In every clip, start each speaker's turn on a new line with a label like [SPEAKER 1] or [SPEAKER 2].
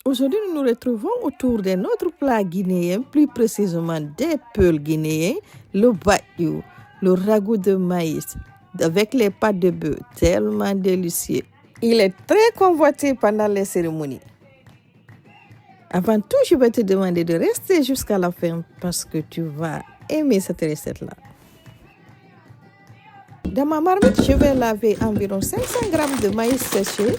[SPEAKER 1] Aujourd'hui, nous nous retrouvons autour de notre plat guinéen, plus précisément des peuls guinéens, le battu, le ragoût de maïs, avec les pâtes de bœuf, tellement délicieux. Il est très convoité pendant les cérémonies. Avant tout, je vais te demander de rester jusqu'à la fin parce que tu vas aimer cette recette-là. Dans ma marmite, je vais laver environ 500 g de maïs séché.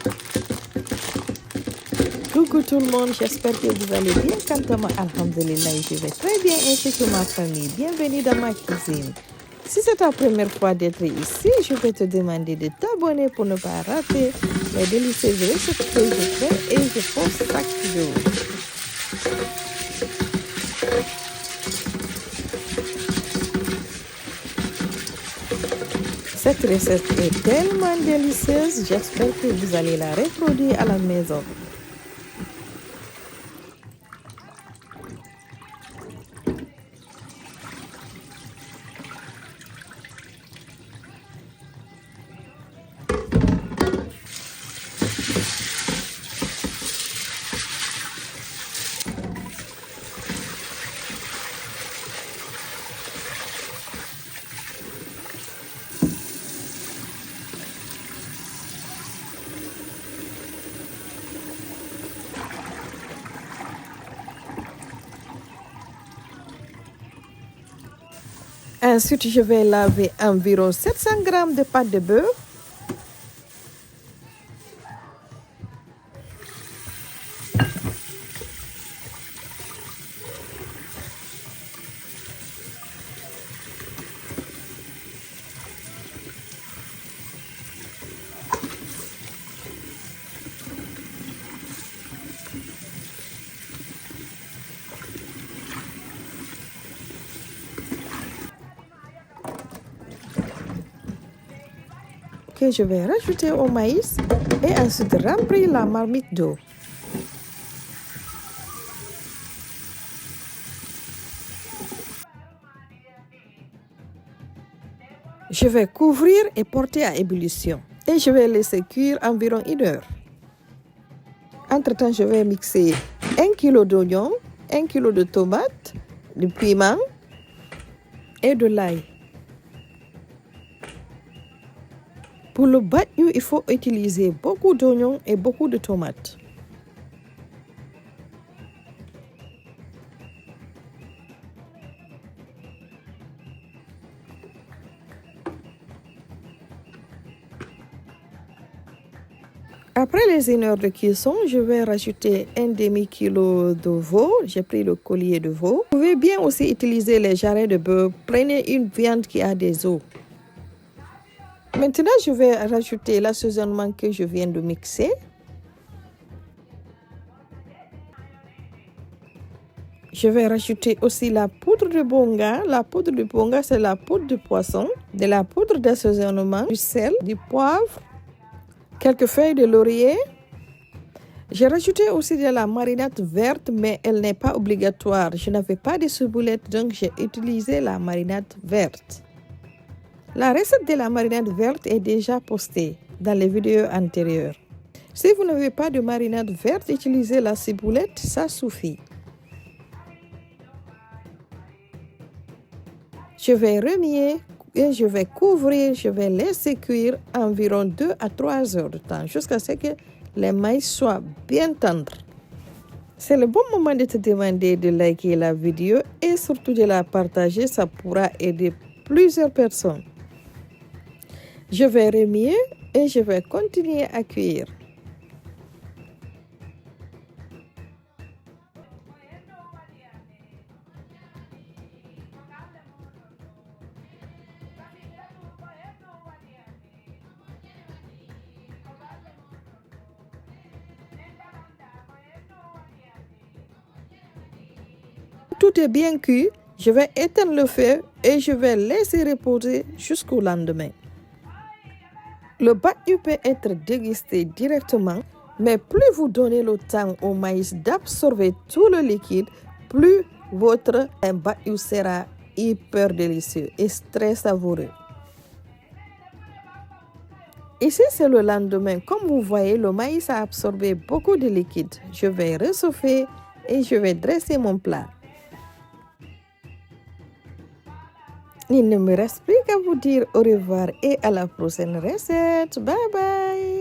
[SPEAKER 1] Coucou tout le monde, j'espère que vous allez bien. Quant à moi, alhamdulillah, je vais très bien ainsi que ma famille. Bienvenue dans ma cuisine. Si c'est ta première fois d'être ici, je vais te demander de t'abonner pour ne pas rater les délicieuses recettes que je fais et je poste chaque jour. Cette recette est tellement délicieuse, j'espère que vous allez la reproduire à la maison. Ensuite, je vais laver environ 700 g de pâte de bœuf. Que je vais rajouter au maïs et ensuite remplir la marmite d'eau. Je vais couvrir et porter à ébullition et je vais laisser cuire environ 1 heure. Entre-temps, je vais mixer 1 kg d'oignons, 1 kg de tomates, du piment et de l'ail. Pour le battu, il faut utiliser beaucoup d'oignons et beaucoup de tomates. Après les 1 heure de cuisson, je vais rajouter 1 demi-kilo de veau. J'ai pris le collier de veau. Vous pouvez bien aussi utiliser les jarrets de bœuf. Prenez une viande qui a des os. Maintenant, je vais rajouter l'assaisonnement que je viens de mixer. Je vais rajouter aussi la poudre de bonga. La poudre de bonga, c'est la poudre de poisson, de la poudre d'assaisonnement, du sel, du poivre, quelques feuilles de laurier. J'ai rajouté aussi de la marinade verte, mais elle n'est pas obligatoire. Je n'avais pas de ciboulette, donc j'ai utilisé la marinade verte. La recette de la marinade verte est déjà postée dans les vidéos antérieures. Si vous n'avez pas de marinade verte, utilisez la ciboulette, ça suffit. Je vais remuer et je vais couvrir, je vais laisser cuire environ 2 à 3 heures de temps jusqu'à ce que les maïs soient bien tendres. C'est le bon moment de te demander de liker la vidéo et surtout de la partager, ça pourra aider plusieurs personnes. Je vais remuer et je vais continuer à cuire. Tout est bien cuit, je vais éteindre le feu et je vais laisser reposer jusqu'au lendemain. Le battu peut être dégusté directement, mais plus vous donnez le temps au maïs d'absorber tout le liquide, plus votre battu sera hyper délicieux et très savoureux. Ici, c'est le lendemain. Comme vous voyez, le maïs a absorbé beaucoup de liquide. Je vais réchauffer et je vais dresser mon plat. Il ne me reste plus qu'à vous dire au revoir et à la prochaine recette. Bye bye!